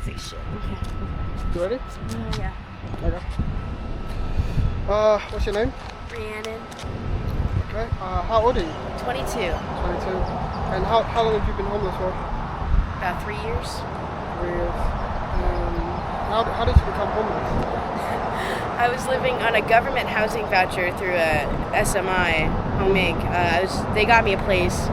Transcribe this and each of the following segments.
eviction. You ready? Yeah. Okay. What's your name? Rhiannon. Okay. How old are you? 22. 22. And how long have you been homeless for? About 3 years. 3 years. How did you become homeless? I was living on a government housing voucher through a SMI, Home Inc. They got me a place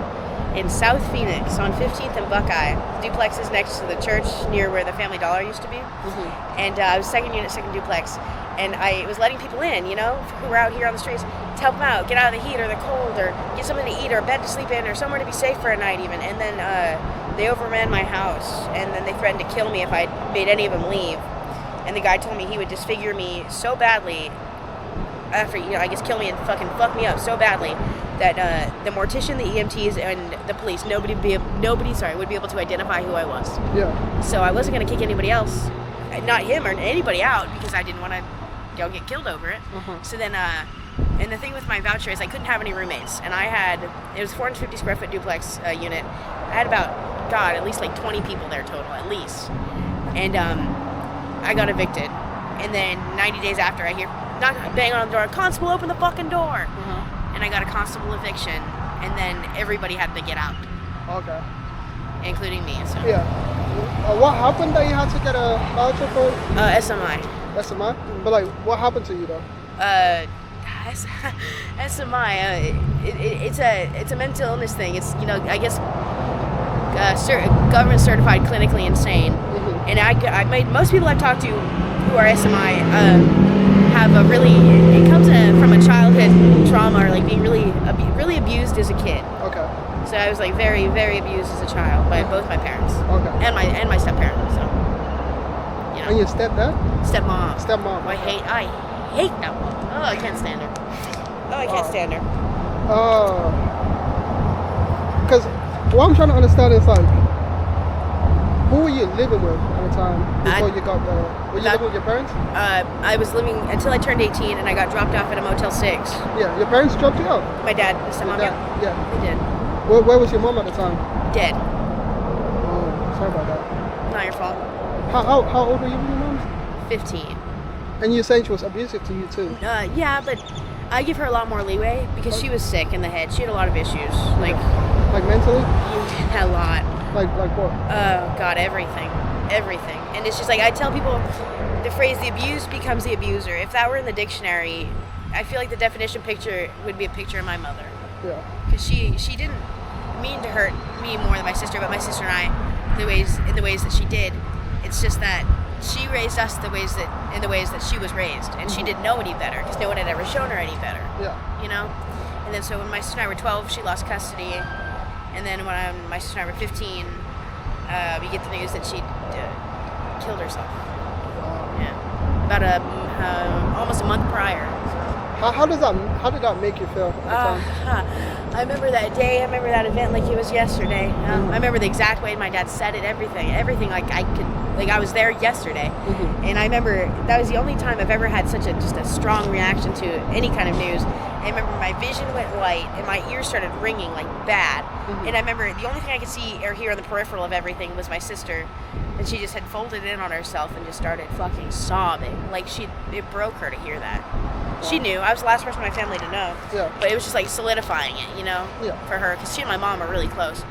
in South Phoenix on 15th and Buckeye. The duplex is next to the church near where the Family Dollar used to be. Mm-hmm. And I was second unit, second duplex. And I was letting people in, you know, who were out here on the streets, to help them out, get out of the heat or the cold, or get something to eat, or a bed to sleep in, or somewhere to be safe for a night even. And then they overran my house, and then they threatened to kill me if I made any of them leave. And the guy told me he would disfigure me so badly after, you know, I guess kill me and fucking fuck me up so badly that the mortician, the EMTs, and the police, nobody would be able to identify who I was. Yeah. So I wasn't going to kick anybody else, not him or anybody out, because I didn't want to get killed over it. Uh-huh. So then, and the thing with my voucher is I couldn't have any roommates. And it was a 450 square foot duplex unit. I had about, at least like 20 people there total, at least. And I got evicted. And then 90 days after, I hear, bang on the door, constable, open the fucking door. Uh-huh. And I got a constable eviction. And then everybody had to get out. Okay. Including me. So. Yeah. What happened that you had to get a voucher for? SMI. SMI? But like, what happened to you though? SMI. It's a mental illness thing. It's, you know, I guess government certified clinically insane. Mm-hmm. And I made most people I've talked to who are SMI have a really, it comes from a childhood trauma or like being really abused as a kid. Okay. So I was like very, very abused as a child by both my parents. Okay. And my step-parents. So, you know. And your stepdad? Stepmom. Stepmom. I hate that one. Oh, I can't stand her. Oh, I can't stand her. Because what I'm trying to understand is like, who were you living with at the time before you got there? Were you living with your parents? I was living until I turned 18 and I got dropped off at a Motel 6. Yeah, your parents dropped you off? My dad, the stepmom, Yeah. They did. Where was your mom at the time? Dead. Oh, sorry about that. Not your fault. How old were you when your mom? 15. And you're saying she was abusive to you too? Yeah, but I give her a lot more leeway because she was sick in the head. She had a lot of issues. Like mentally? A lot. Like what? Oh, God, everything. Everything. And it's just like, I tell people the phrase, the abused becomes the abuser. If that were in the dictionary, I feel like the definition picture would be a picture of my mother. Yeah. Because she didn't mean to hurt me more than my sister, but my sister and I, in the ways that she did, it's just that she raised us in the ways that she was raised, and she didn't know any better because no one had ever shown her any better. Yeah. You know. And then so when my sister and I were 12, she lost custody, and then when my sister and I were 15, we get the news that she killed herself. Yeah. About almost a month prior. How did that make you feel at the time? I remember that day. I remember that event like it was yesterday. I remember the exact way my dad said it. Everything. Like I was there yesterday, and I remember that was the only time I've ever had such a strong reaction to any kind of news. I remember my vision went white and my ears started ringing like bad. And I remember the only thing I could see or hear on the peripheral of everything was my sister, and she just had folded in on herself and just started fucking sobbing. Like it broke her to hear that. She knew. I was the last person in my family to know. Yeah. But it was just like solidifying it, you know, for her, because she and my mom are really close,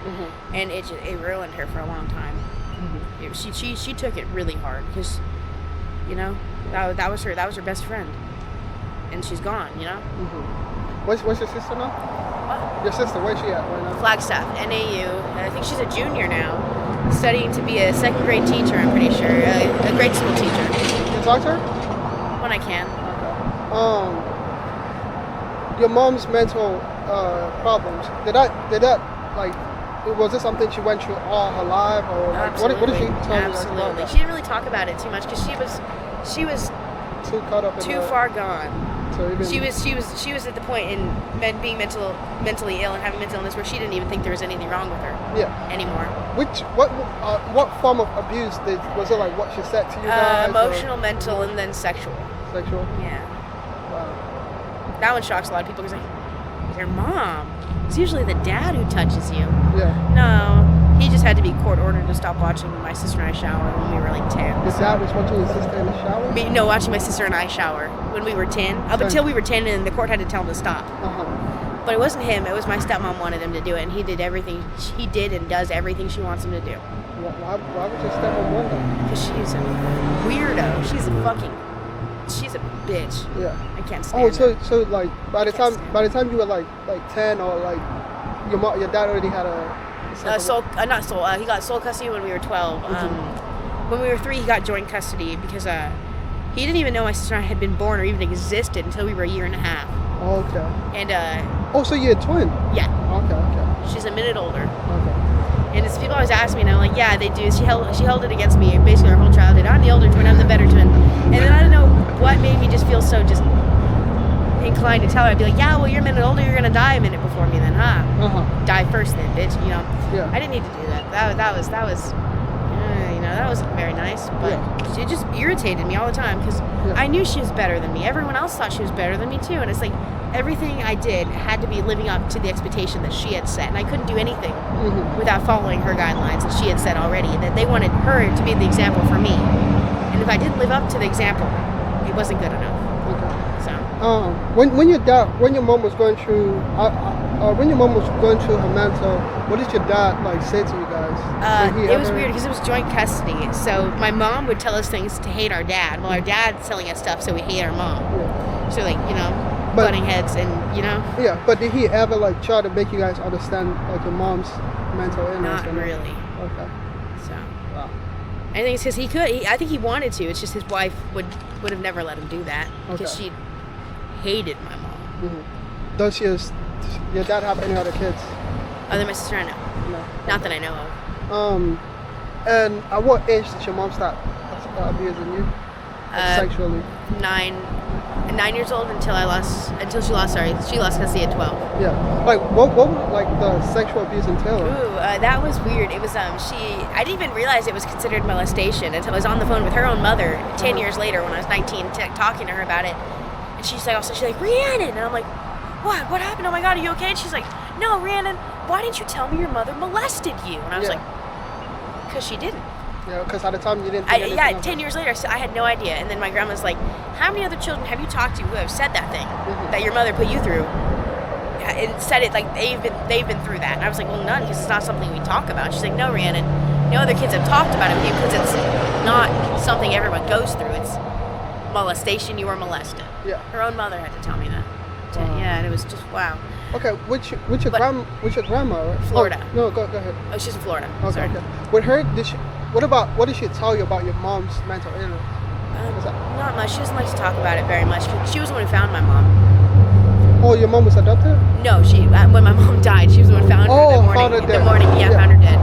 and it ruined her for a long time. She took it really hard because, you know, that was her best friend, and she's gone, you know. What's your sister now? What? Your sister, where's she at right now? Flagstaff, NAU. I think she's a junior now, studying to be a second grade teacher. I'm pretty sure, a grade school teacher. Can you talk to her? When I can. Your mom's mental problems. Did that like? Was it something she went through all her life, or like, what did she tell you? Absolutely. She didn't really talk about it too much because she was too caught up in too far gone. So even she was at the point in being mentally ill and having mental illness where she didn't even think there was anything wrong with her. Anymore. What form of abuse was it? Like what she said to you guys? Emotional, mental, and then sexual. Sexual. Yeah. Wow. That one shocks a lot of people because like, your mom. It's usually the dad who touches you. Yeah. No, He just had to be court ordered to stop watching my sister and I shower when we were like 10. Your dad was watching your sister in the shower? No, watching my sister and I shower when we were 10. Up until we were 10, and the court had to tell him to stop. But it wasn't him. It was my stepmom wanted him to do it, and he did everything. He did and does everything she wants him to do. Why would your stepmom want that? Because she's a weirdo. She's a bitch. Yeah. I can't stand her. So like by the time you were like 10 or like your dad already had he got sole custody when we were 12. When we were 3, he got joint custody because he didn't even know my sister and I had been born or even existed until we were a year and a half. Okay. And so you're a twin? Yeah. Okay. She's a minute older. Okay. And it's people always ask me, and I'm like, yeah, they do. She held it against me basically her whole childhood. I'm the older twin. I'm the better twin. And then I don't know what made me just feel so just inclined to tell her. I'd be like, yeah, well, you're a minute older. You're gonna die a minute before me, then, huh? Die first, then, bitch. You know. Yeah. I didn't need to do that. That was that wasn't very nice. But it just irritated me all the time because I knew she was better than me. Everyone else thought she was better than me too. And it's like everything I did had to be living up to the expectation that she had set, and I couldn't do anything without following her guidelines that she had set already. That they wanted her to be the example for me, and if I didn't live up to the example, it wasn't good enough. So when your mom was going through her mental, what did your dad like say to you guys? It was weird because it was joint custody. So my mom would tell us things to hate our dad, while our dad's telling us stuff so we hate our mom. So like butting heads and Yeah, but did he ever like try to make you guys understand like your mom's mental illness? Not really. Okay. So. Wow. I think it's because he could. I think he wanted to. It's just his wife would have never let him do that because she hated my mom. Does your dad have any other kids? Other than my sister, I know. No. Not that I know of. And at what age did your mom start abusing you? Sexually? 9 years old until she lost custody at 12. Yeah. Like what would like the sexual abuse entail? Ooh, that was weird. It was I didn't even realize it was considered molestation until I was on the phone with her own mother 10 years later when I was 19 talking to her about it. And she's like, Rhiannon, and I'm like, what happened? Oh my God, are you okay? And she's like, no, Rhiannon, why didn't you tell me your mother molested you? And I was like, because she didn't. Yeah, because at the time you didn't think 10 years later, I had no idea. And then my grandma's like, how many other children have you talked to who have said that thing that your mother put you through? And said it like they've been through that. And I was like, well, none, because it's not something we talk about. She's like, no, Rhiannon, no other kids have talked about it with you because it's not something everyone goes through. It's molestation. You were molested. Yeah. Her own mother had to tell me that. Yeah, and it was just wow. Okay, which your grandma? Right? Florida. Oh, no, go ahead. Oh, she's in Florida. Okay, Sorry. okay. With her, what did she tell you about your mom's mental illness? Not much. She doesn't like to talk about it very much. She was the one who found my mom. Oh, your mom was adopted? No, when my mom died, she was the one who found her in the morning. Found her dead. Found her dead.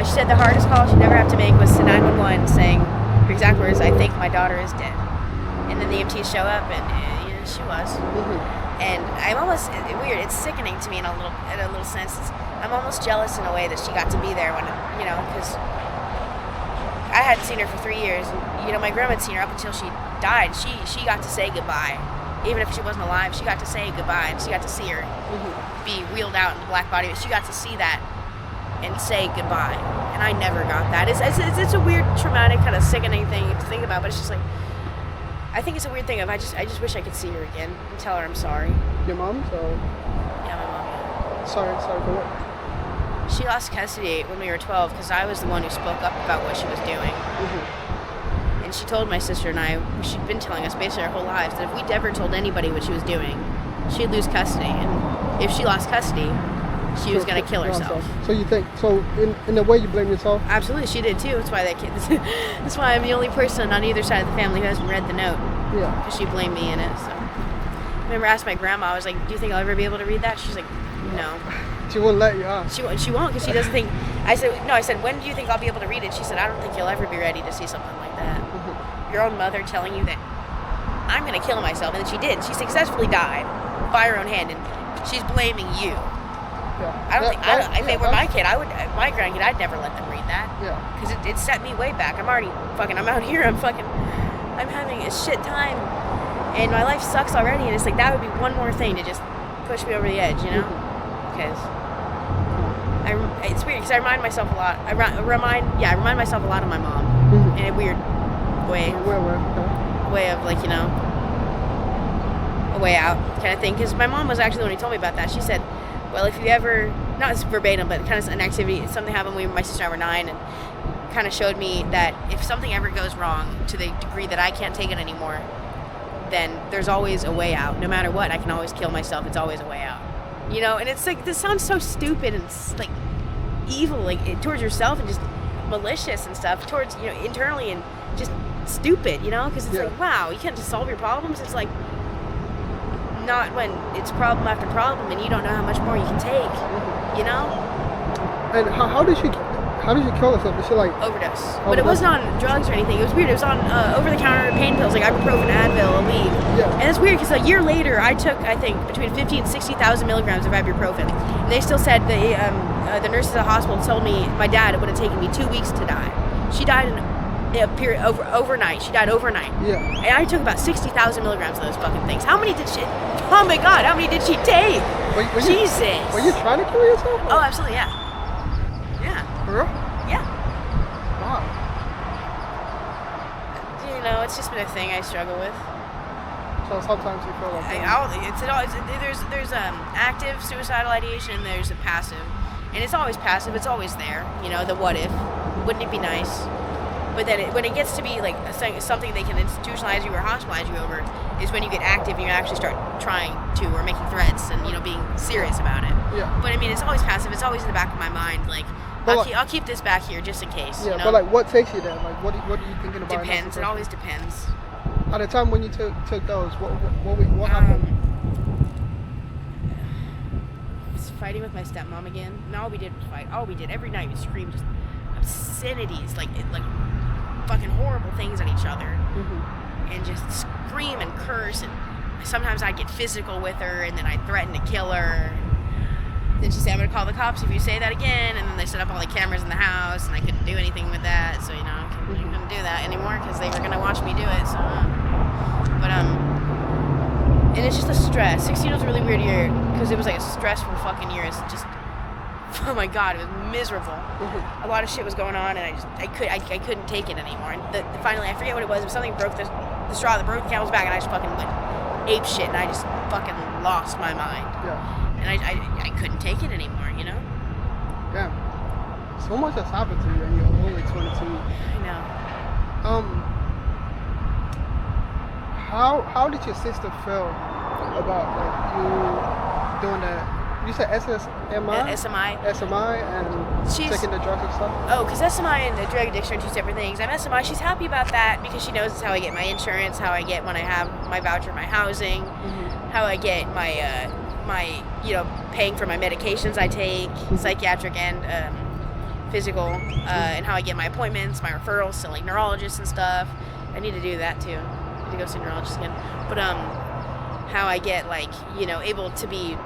She said the hardest call she'd ever have to make was to 911 saying, her exact words, I think my daughter is dead. And then the EMTs show up, and she was. And I'm almost weird. It's sickening to me in a little sense. I'm almost jealous in a way that she got to be there when because I hadn't seen her for 3 years. And, my grandma had seen her up until she died. She got to say goodbye, even if she wasn't alive. She got to say goodbye, and she got to see her be wheeled out in the black body. But she got to see that and say goodbye, and I never got that. It's a weird, traumatic, kind of sickening thing to think about. But it's just like. I think it's a weird thing of I just wish I could see her again and tell her I'm sorry. Your mom? Yeah, my mom. Yeah. Sorry for what? She lost custody when we were 12 because I was the one who spoke up about what she was doing. And she told my sister and I, she'd been telling us basically our whole lives that if we'd ever told anybody what she was doing, she'd lose custody. And if she lost custody, she was going to kill herself. So you think, in a way you blame yourself? Absolutely, she did too. That's why that's why I'm the only person on either side of the family who hasn't read the note. Yeah. Because she blamed me in it, so. I remember I asked my grandma, I was like, do you think I'll ever be able to read that? She's like, no. She wouldn't let you, huh? She won't, because she doesn't think, I said, when do you think I'll be able to read it? She said, I don't think you'll ever be ready to see something like that. Your own mother telling you that I'm going to kill myself, and then she did. She successfully died by her own hand, and she's blaming you. Yeah. If they were my kid, my grandkid, I'd never let them read that. Yeah. Because it set me way back. I'm out here, I'm having a shit time. And my life sucks already, and it's like, that would be one more thing to just push me over the edge, Because It's weird because I remind myself a lot. I remind myself a lot of my mom in a weird way. Way of like, you know, a way out kind of thing. Because my mom was actually the one who told me about that. She said, well, if you ever, not as verbatim, but kind of an activity, something happened when my sister and I were 9, and kind of showed me that if something ever goes wrong to the degree that I can't take it anymore, then there's always a way out. No matter what, I can always kill myself. It's always a way out. You know, and it's like, this sounds so stupid and like evil, like towards yourself, and just malicious and stuff towards, you know, internally, and just stupid, you know, because it's like, wow, you can't just solve your problems. It's like, not when it's problem after problem and you don't know how much more you can take, you know. And how did she kill herself? Did she like overdose? But it wasn't on drugs or anything. It was weird. It was on over-the-counter pain pills like ibuprofen, Advil, Aleve. Yeah. And it's weird because a year later, I took, I think, between 50 and 60,000 milligrams of ibuprofen. And they still said the nurses at the hospital told me my dad, it would have taken me 2 weeks to die. She died in a period overnight. She died overnight. Yeah. And I took about 60,000 milligrams of those fucking things. How many did she? Oh my God! How many did she take? Jesus. Were you trying to kill yourself? Oh, absolutely, yeah. Yeah. For real? Yeah. Wow. You know, it's just been a thing I struggle with. So sometimes you feel like there's active suicidal ideation and there's a passive, and it's always passive. It's always there. You know, the what if? Wouldn't it be nice? But then when it gets to be like something they can institutionalize you or hospitalize you over, is when you get active and you actually start trying to, or making threats and, you know, being serious about it. Yeah. But I mean, it's always passive. It's always in the back of my mind. Like, I'll keep this back here just in case. Yeah, you know? but like, what takes you there? Like, what are you thinking about? Depends. It always depends. At the time when you took those, what happened? Just fighting with my stepmom again. And all we did was fight. All we did every night, we screamed just obscenities, like fucking horrible things at each other, and just scream and curse. And sometimes I'd get physical with her, and then I'd threaten to kill her. Then she'd say, I'm gonna call the cops if you say that again. And then they set up all the cameras in the house, and I couldn't do anything with that. So, you know, I couldn't do that anymore because they were gonna watch me do it. So, and it's just a stress. 16 was a really weird year because it was like a stressful fucking year. It's just, oh my God, it was miserable. A lot of shit was going on, and I couldn't take it anymore. And finally, I forget what it was. It was something broke the straw that broke the camel's back, and I just fucking went ape shit, and I just fucking lost my mind. Yeah. And I couldn't take it anymore, you know? Yeah. So much has happened to you, and you're only 22. I know. How did your sister feel about like you doing that? You said SMI and taking the drugs and stuff? Oh, because SMI and the drug addiction are two separate things. I'm SMI, she's happy about that because she knows it's how I get my insurance, how I get when I have my voucher, my housing, how I get my, you know, paying for my medications I take, psychiatric and physical, and how I get my appointments, my referrals to like neurologists and stuff. I need to do that too. I need to go see a neurologist again. But how I get like, you know, able to be.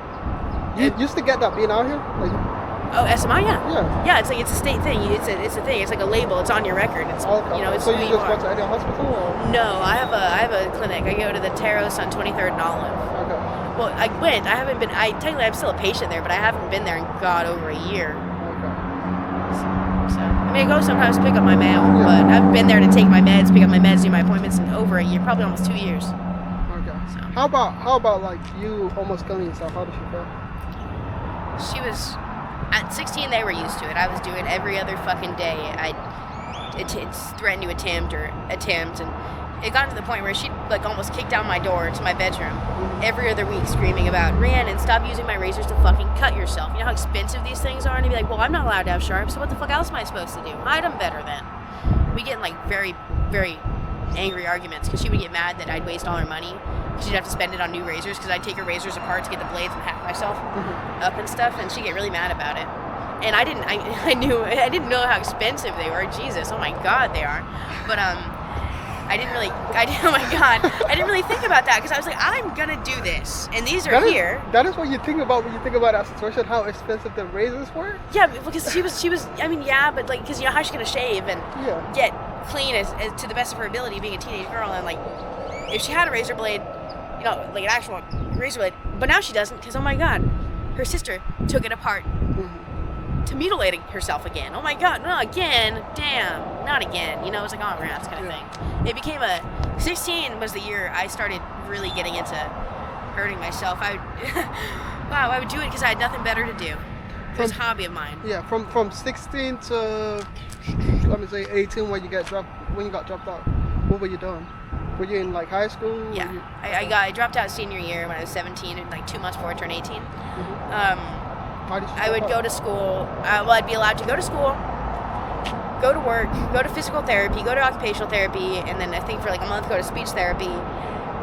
You used to get that being out here? Like, oh, SMI, yeah. Yeah. Yeah, it's like it's a state thing. It's a thing. It's like a label. It's on your record. It's you know. It's so you just went to any hospital? Or? No, I have a clinic. I go to the Taros on 23rd and Olive. Okay. Well, I went. I haven't been. Technically I'm still a patient there, but I haven't been there in over a year. Okay. So I mean, I go sometimes to pick up my mail, but I haven't been there to take my meds, pick up my meds, do my appointments in over a year, probably almost 2 years. Okay. So. How about like you almost killing yourself? How did you feel? She was at 16. They were used to it. I was doing it every other fucking day. It's threatened to attempt, and it got to the point where she'd like almost kick down my door to my bedroom every other week, screaming about Rhiannon, stop using my razors to fucking cut yourself. You know how expensive these things are? And he'd be like, well, I'm not allowed to have sharps, so what the fuck else am I supposed to do? Hide them better then. We get in like very, very angry arguments because she would get mad that I'd waste all her money. She'd have to spend it on new razors because I'd take her razors apart to get the blades and hack myself up and stuff, and she'd get really mad about it. And I didn't know how expensive they were. Jesus, oh my God, they are. But oh my God, I didn't really think about that because I was like, I'm gonna do this, and these are here. That is what you think about when you think about that situation, how expensive the razors were. Yeah, because she was. I mean, yeah, but like, because you know how she's gonna shave and get clean as to the best of her ability, being a teenage girl, and like, if she had a razor blade, you know, like an actual razor blade, but now she doesn't because oh my God, her sister took it apart to mutilating herself again. Oh my God, no, again, damn, not again. You know, it was like, oh, rats kind of thing. It became 16 was the year I started really getting into hurting myself. I would do it because I had nothing better to do. It was a hobby of mine. Yeah, from 16 to, let me say 18 when you got dropped out. What were you doing? Were you in like high school? Yeah, I dropped out senior year when I was 17, and like 2 months before I turned 18. I would go to school. I'd be allowed to go to school, go to work, go to physical therapy, go to occupational therapy, and then I think for like a month go to speech therapy,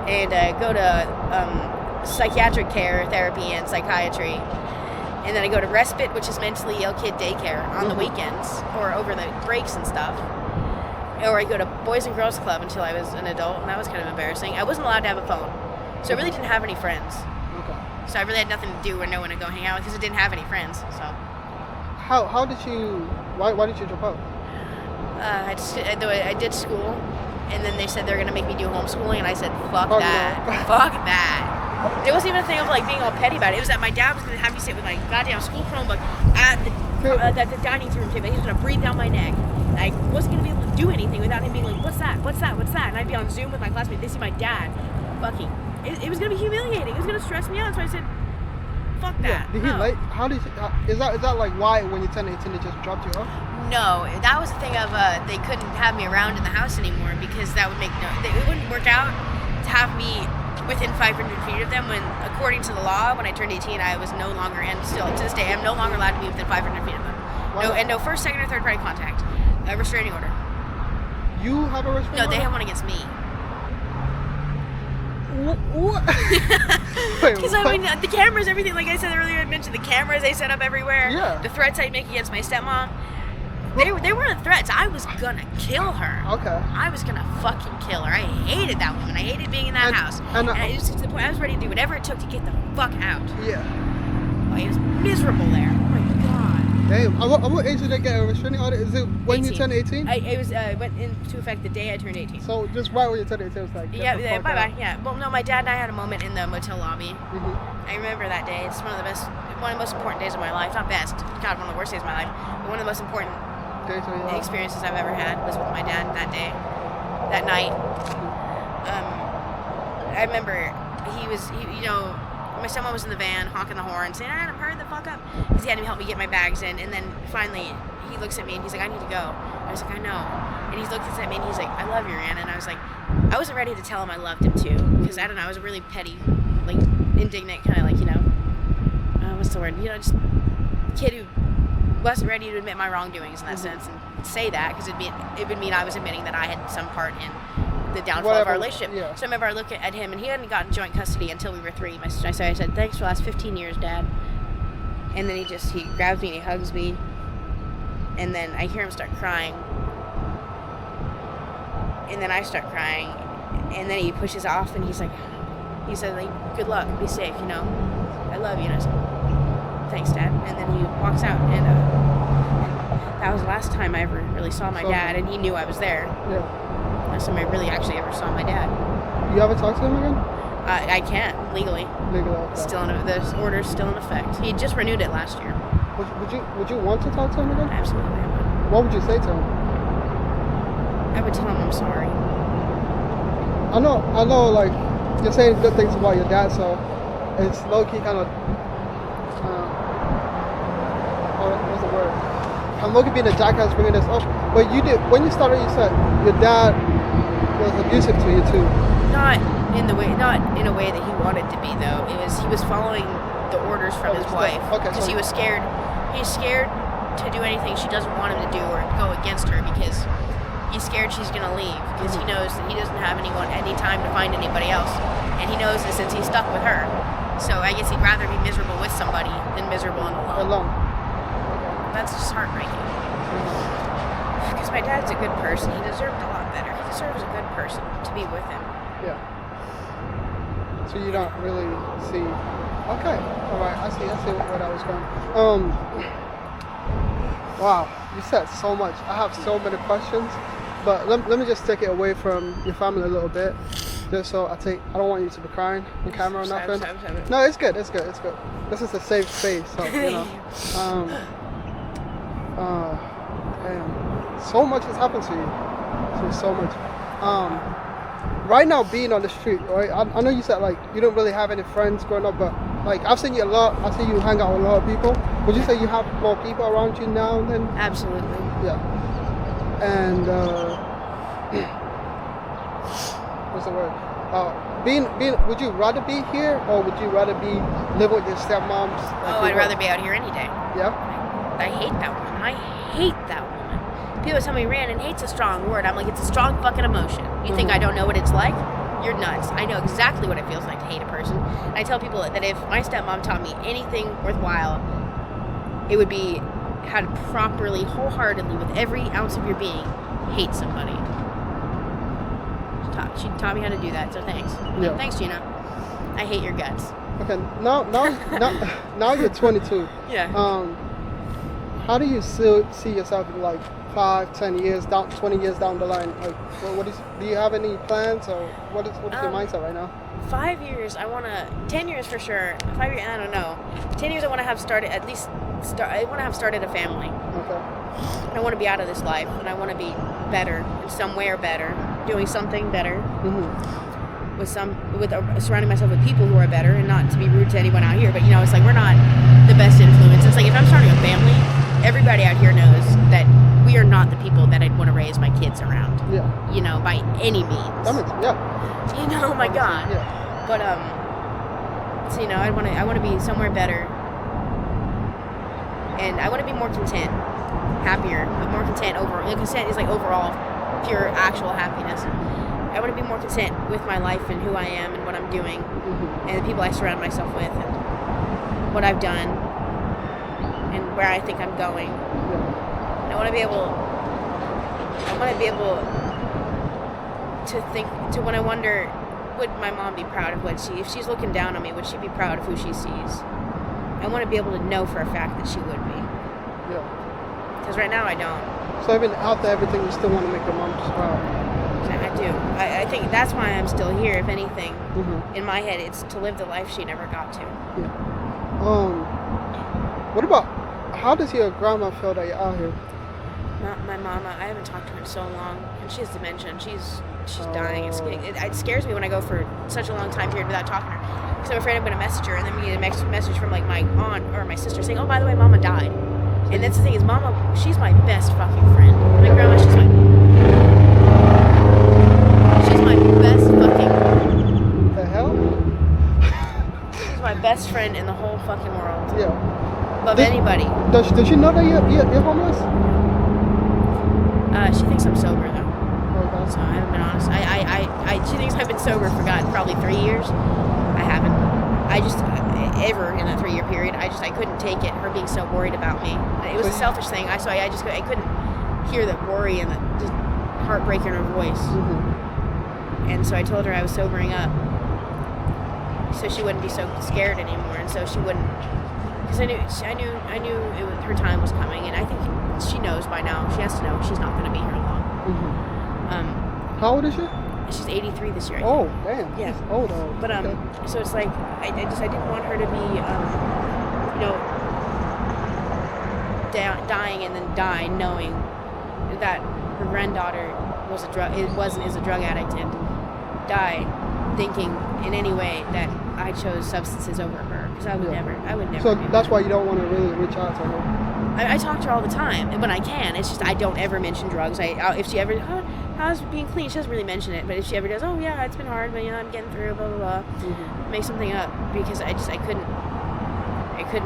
and go to psychiatric care, therapy, and psychiatry. And then I go to respite, which is mentally ill kid daycare on the weekends or over the breaks and stuff. Or I go to Boys and Girls Club until I was an adult, and that was kind of embarrassing. I wasn't allowed to have a phone, so I really didn't have any friends. Okay. So I really had nothing to do or no one to go hang out with because I didn't have any friends. So. How did you? Why did you drop out? I did school, and then they said they're gonna make me do homeschooling, and I said fuck that, no. Fuck that. It wasn't even a thing of like being all petty about it. It was that my dad was gonna have me sit with my goddamn school Chromebook at the dining room table. He was gonna breathe down my neck. I wasn't gonna be able to do anything without him being like, "What's that? What's that? What's that?" And I'd be on Zoom with my classmates. They see my dad, fucking. It was gonna be humiliating. It was gonna stress me out. So I said, "Fuck that." Yeah. Did he like? How did? Is that like why when you turned 18 they just dropped you off? No, that was the thing of they couldn't have me around in the house anymore because that would it wouldn't work out to have me within 500 feet of them when, according to the law, when I turned 18, I was no longer, and still to this day, I'm no longer allowed to be within 500 feet of them. No first, second, or third party contact. A restraining order. You have a restraining order? No, they have one against me. What? Because I mean, the cameras, everything, like I said earlier, I mentioned the cameras they set up everywhere. Yeah. The threats I'd make against my stepmom. They weren't threats. I was gonna kill her. Okay. I was gonna fucking kill her. I hated that woman. I hated being in that house. And it was to the point I was ready to do whatever it took to get the fuck out. Yeah. Oh, it was miserable there. Oh my God. Damn. At what age did they get a restraining order? Is it when 18. You turned 18? It went into effect the day I turned 18. So just right when you turned 18, it was like... Yeah, bye-bye. Yeah. Well, no, my dad and I had a moment in the motel lobby. Mm-hmm. I remember that day. It's one of the most important days of my life. Not best. God, one of the worst days of my life. But one of the most important experiences I've ever had was with my dad that night. I remember my stepmom was in the van honking the horn saying, "Adam, hurry the fuck up," because he had to help me get my bags in. And then finally he looks at me and he's like, "I need to go." I was like, "I know." And he looks at me and he's like, "I love you, Rhiannon." And I was like, I wasn't ready to tell him I loved him too, because I don't know, I was a really petty, like indignant kind of like, what's the word, just kid who wasn't ready to admit my wrongdoings in that sense and say that, because it would mean I was admitting that I had some part in the downfall of our relationship. Yeah. So I remember I looked at him and he hadn't gotten joint custody until we were 3. My sister, I said, "Thanks for the last 15 years, Dad." And then he grabs me and he hugs me, and then I hear him start crying, and then I start crying, and then he pushes off and he said, "Good luck, be safe, I love you." And I said, "Thanks, Dad." And then he walks out, and that was the last time I ever really saw my dad, and he knew I was there. Yeah. Last time I really actually ever saw my dad. You haven't talked to him again? I can't, legally. Legally, okay. The order's still in effect. He just renewed it last year. Would you want to talk to him again? Absolutely, I would. What would you say to him? I would tell him I'm sorry. I know, like, you're saying good things about your dad, so it's low-key kind of, what's the word? I'm low-key being a jackass bringing this up, but when you started, you said your dad was abusive to you too. Not in a way that he wanted to be, though. He was following the orders from his wife, because he was scared. He's scared to do anything she doesn't want him to do or go against her, because he's scared she's gonna leave, because he knows that he doesn't have any time to find anybody else, and he knows that since he's stuck with her, so I guess he'd rather be miserable with somebody than miserable and alone. That's just heartbreaking. Because my dad's a good person. He deserved a lot better. He deserves a good person to be with him. Yeah. So you don't really see... Okay. All right. I see where that was going. Wow. You said so much. I have so many questions. But let me just take it away from your family a little bit. Just so I don't want you to be crying on camera or nothing. No, it's good. It's good. This is a safe space. So, Damn. So much has happened to you. So much. Right now, being on the street, right? I know you said like you don't really have any friends growing up, but like I've seen you a lot. I see you hang out with a lot of people. Would you say you have more people around you now than? Absolutely. Yeah. And what's the word? Being, would you rather be here or would you rather be live with your stepmoms? I'd rather be out here any day. Yeah. I hate that woman. I hate that woman. People tell me Rhiannon, hate's a strong word. I'm like, it's a strong fucking emotion. You think I don't know what it's like? You're nuts. I know exactly what it feels like to hate a person. And I tell people that if my stepmom taught me anything worthwhile, it would be how to properly, wholeheartedly, with every ounce of your being, hate somebody. She taught me how to do that, so thanks. Yeah. Thanks, Gina. I hate your guts. Okay, now you're 22. Yeah. How do you still see yourself in like 5, 10 years down, 20 years down the line? Like, do you have any plans or what is your mindset right now? 5 years, 10 years for sure. 5 years, I don't know. 10 years, I want to have started I want to have started a family. Okay. I want to be out of this life, and I want to be better, somewhere better, doing something better. Surrounding myself with people who are better, and not to be rude to anyone out here, but it's like we're not the best influence. It's like if I'm starting a family, everybody out here knows that we are not the people that I'd want to raise my kids around. Yeah. By any means. That makes, yeah. Oh my God. Yeah. But so I want to be somewhere better, and I want to be more content, happier, but more content overall. Content is like overall, pure actual happiness. I want to be more content with my life and who I am and what I'm doing, and the people I surround myself with, and what I've done, and where I think I'm going. And I want to be able to think to when I wonder, would my mom be proud of if she's looking down on me, would she be proud of who she sees? I want to be able to know for a fact that she would be. Yeah. Because right now I don't. So even after everything, you still want to make your mom proud? I do. I think that's why I'm still here, if anything. In my head, it's to live the life she never got to. Yeah. What about, how does your grandma feel that you're out here? My mama, I haven't talked to her in so long, and she has dementia, and she's dying. It scares me when I go for such a long time period without talking to her, because I'm afraid I'm going to message her, and then we get a message from like my aunt or my sister saying, oh, by the way, mama died. And that's the thing is, mama, she's my best fucking friend. My grandma, she's my best fucking... The hell? She's my best friend in the whole fucking world. Yeah. Above anybody. Does she know that you're homeless? She thinks I'm sober though. Okay. So I haven't been honest. She thinks I've been sober for probably 3 years. I haven't. I just ever in that 3-year period, I couldn't take it. Her being so worried about me. It was a selfish thing. I couldn't hear the worry and the just heartbreak in her voice. And so I told her I was sobering up, so she wouldn't be so scared anymore, and so she wouldn't. Because I knew her time was coming, and I think she knows by now. She has to know she's not going to be here long. How old is she? She's 83 this year. Oh, damn. Yeah. She's old. But okay. So it's like I didn't want her to be dying and then die knowing that her granddaughter is a drug addict, and die thinking in any way that I chose substances over her, because I would never. So that's why you don't want to really reach out to her. I talk to her all the time, and when I can, it's just I don't ever mention drugs. If she ever, how's being clean? She doesn't really mention it, but if she ever does, oh yeah, it's been hard, but I'm getting through, blah blah blah. Make something up, because I couldn't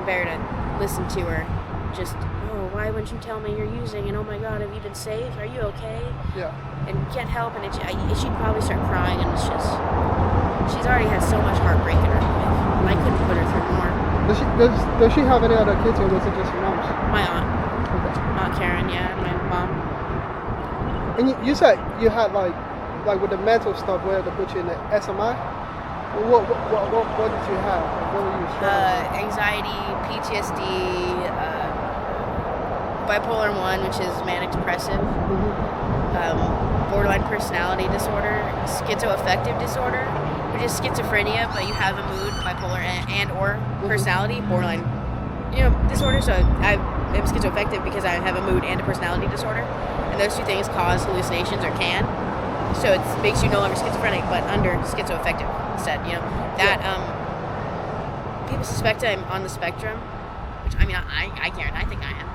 bear to listen to her. Just, oh, why wouldn't you tell me you're using? And oh my God, have you been safe? Are you okay? Yeah. And can't help, and she'd probably start crying, and it's just, she's already had so much heartbreak in her life. I couldn't put her through more. Does she have any other kids, or was it just your mom's? My aunt. Okay. Aunt Karen, yeah, my mom. And you said you had like with the mental stuff, where they put you in the SMI. What did you have? What were you struggling with? Anxiety, PTSD, bipolar 1, which is manic depressive, borderline personality disorder, schizoaffective disorder, which is schizophrenia, but you have a mood, bipolar and or personality, borderline disorder. So I am schizoaffective because I have a mood and a personality disorder, and those two things cause hallucinations or can. So it makes you no longer schizophrenic, but under schizoaffective instead. That people suspect I'm on the spectrum, which I can't. I think I am.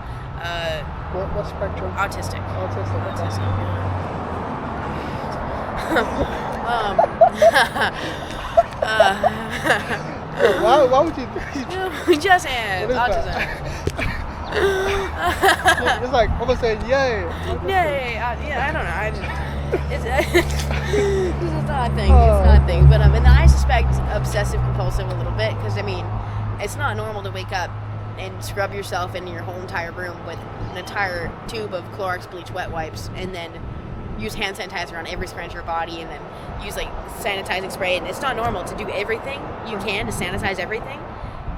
What spectrum? Autistic. Autistic. Why would you? Just and autism. It's like almost saying yay. Yay! I don't know. It's a odd thing. It's an odd thing. But and then I suspect obsessive compulsive a little bit because it's not normal to wake up and scrub yourself in your whole entire room with an entire tube of Clorox bleach wet wipes and then use hand sanitizer on every scratch of your body and then use like sanitizing spray, and it's not normal to do everything you can to sanitize everything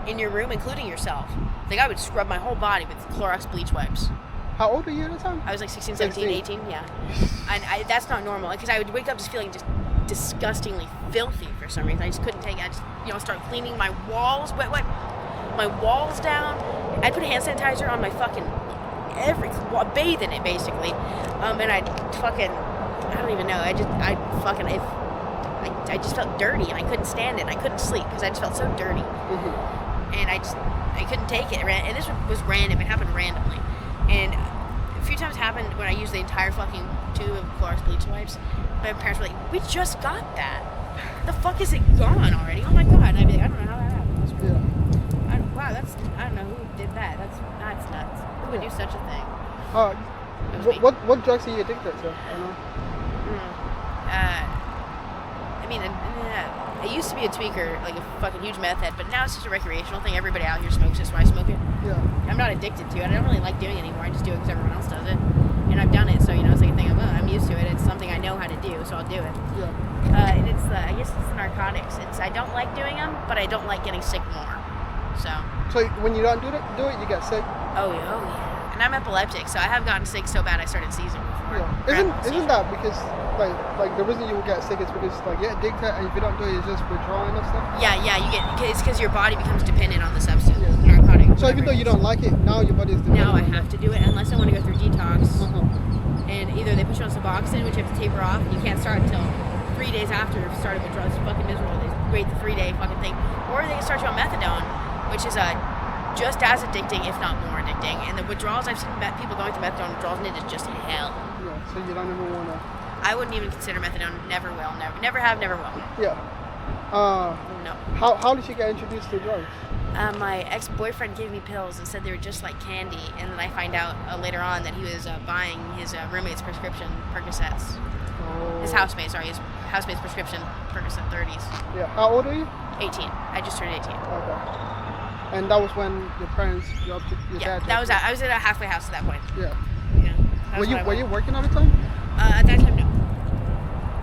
in your room, including yourself. Like I would scrub my whole body with Clorox bleach wipes. How old were you at the time? I was like 16, 17, 18, yeah. And that's not normal because I would wake up just feeling just disgustingly filthy for some reason. I just couldn't take it. I just start cleaning my walls, my walls down. I'd put hand sanitizer on my fucking bathe in it basically, and I don't even know. I just felt dirty and I couldn't stand it. I couldn't sleep because I just felt so dirty, and I couldn't take it. And this was random. It happened randomly, and a few times happened when I used the entire fucking tube of Clorox bleach wipes. My parents were like, "We just got that. The fuck is it gone already? Oh my god!" And I'd be like, "I don't know how that happened." I don't know who did that. That's nuts. Who would do such a thing? What drugs are you addicted to? I used to be a tweaker, like a fucking huge meth head, but now it's just a recreational thing. Everybody out here smokes it, so I smoke it. Yeah. I'm not addicted to it. I don't really like doing it anymore. I just do it because everyone else does it, and I've done it, so it's like a thing. I'm used to it. It's something I know how to do, so I'll do it. Yeah. And I guess it's the narcotics. I don't like doing them, but I don't like getting sick more. So when you don't do it, you get sick. Oh yeah. And I'm epileptic, so I have gotten sick so bad I started seizing before. Yeah. Isn't that because like the reason you will get sick is because like you're addicted, and if you don't do it, it's just withdrawing and stuff? Yeah, it's because your body becomes dependent on the substance, yeah. the narcotic. So even though you don't like it, now your body is dependent. Now I have to do it unless I want to go through detox. And either they put you on Suboxone, which you have to taper off, and you can't start until 3 days after you've started withdrawal. It's fucking miserable. They wait the 3-day fucking thing. Or they can start you on methadone, which is just as addicting, if not more addicting. And the withdrawals, I've seen people going through methadone withdrawals, and it is just hell. Yeah, so you don't even want to... I wouldn't even consider methadone. Never will. Never have, never will. Yeah. No. How did you get introduced to drugs? My ex-boyfriend gave me pills and said they were just like candy, and then I find out later on that he was buying his roommate's prescription Percocets. His housemate's prescription Percocet 30s. Yeah. How old are you? 18. I just turned 18. Okay. And that was when your parents, your dad. I was at a halfway house at that point. Yeah. Yeah. Were you working at the time? At that time, no.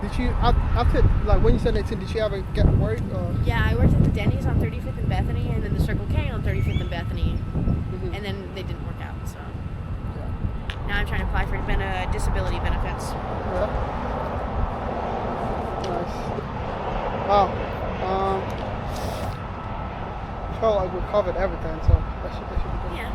Did you after like when you said 18? Did you ever get work or? Yeah, I worked at the Denny's on 35th and Bethany, and then the Circle K on 35th and Bethany, and then they didn't work out. So now I'm trying to apply for disability benefits. Yeah. Nice. Wow. I felt like we covered everything, so that should be good. Yeah.